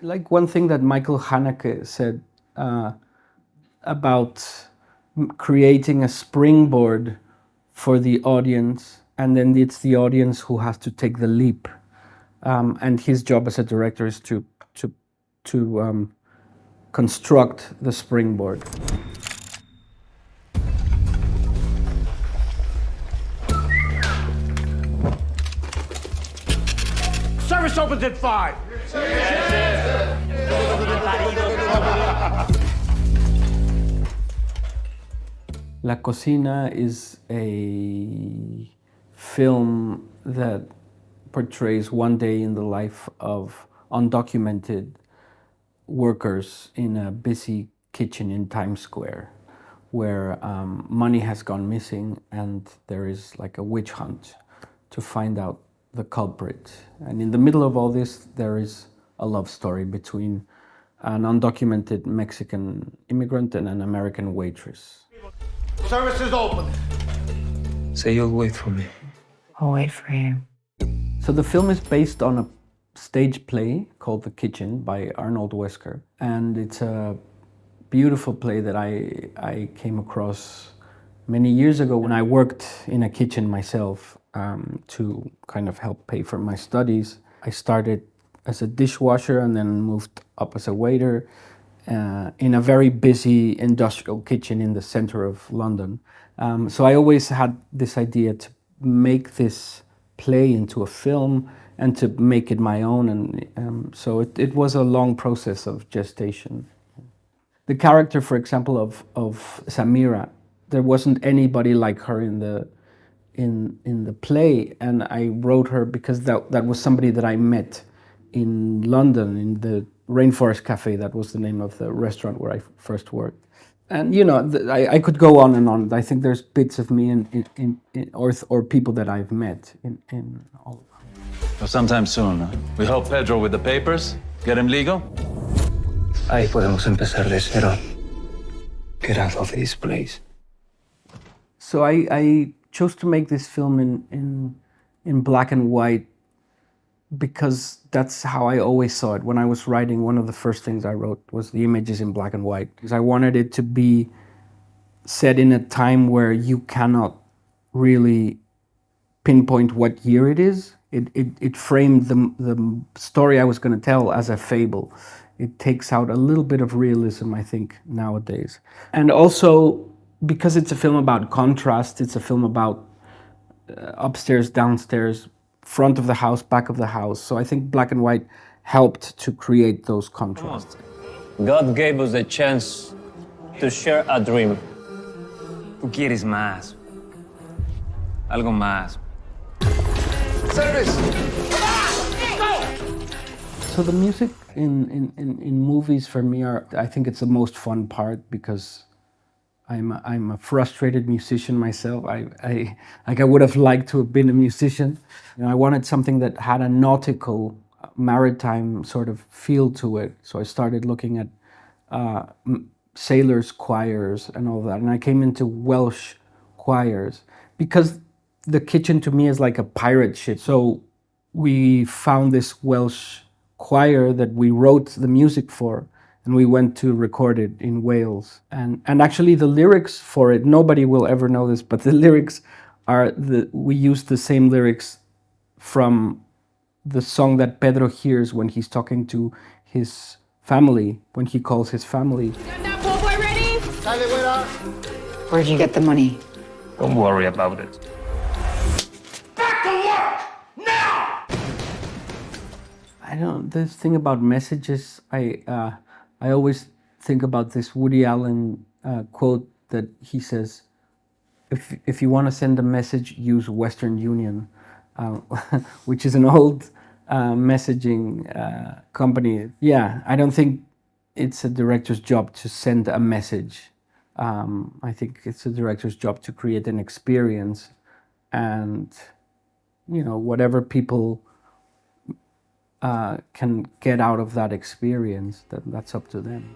Like one thing that Michael Haneke said about creating a springboard for the audience, and then it's the audience who has to take the leap. And his job as a director is to construct the springboard. Service opens at 5. La Cocina is a film that portrays one day in the life of undocumented workers in a busy kitchen in Times Square, where money has gone missing and there is like a witch hunt to find out the culprit. And in the middle of all this, there is a love story between an undocumented Mexican immigrant and an American waitress. Service is open. Say you'll wait for me. I'll wait for you. So the film is based on a stage play called The Kitchen by Arnold Wesker. And it's a beautiful play that I came across many years ago when I worked in a kitchen myself to kind of help pay for my studies. I started as a dishwasher and then moved up as a waiter in a very busy industrial kitchen in the center of London. So I always had this idea to make this play into a film and to make it my own. And so it was a long process of gestation. The character, for example, of Samira, there wasn't anybody like her in the play, and I wrote her because that was somebody that I met in London in the Rainforest Cafe. That was the name of the restaurant where I first worked. And you know, I could go on and on. I think there's bits of me or people that I've met in all of them. Well, sometime soon. We help Pedro with the papers, get him legal. Ahí podemos empezar de cero. Get out of this place. So I chose to make this film in black and white because that's how I always saw it. When I was writing, one of the first things I wrote was the images in black and white, because I wanted it to be set in a time where you cannot really pinpoint what year it is. It framed the story I was going to tell as a fable. It takes out a little bit of realism, I think, nowadays. And also, because it's a film about contrast, it's a film about upstairs, downstairs, front of the house, back of the house. So I think black and white helped to create those contrasts. God gave us a chance to share a dream. Tú quieres más. Algo más. Service! So the music in movies for me I think it's the most fun part, because I'm a frustrated musician myself. I would have liked to have been a musician. You know, I wanted something that had a nautical, maritime sort of feel to it. So I started looking at sailors' choirs and all that. And I came into Welsh choirs because the kitchen to me is like a pirate ship. So we found this Welsh choir that we wrote the music for, and we went to record it in Wales. And actually the lyrics for it, nobody will ever know this, but the lyrics we used the same lyrics from the song that Pedro hears when he's talking to his family, when he calls his family. Got that pool boy ready? Where'd you get the money? Don't worry about it. Back to work! Now! This thing about messages, I always think about this Woody Allen quote that he says, if you want to send a message, use Western Union, which is an old messaging company. Yeah, I don't think it's a director's job to send a message. I think it's a director's job to create an experience, and you know, whatever people can get out of that experience, that's up to them.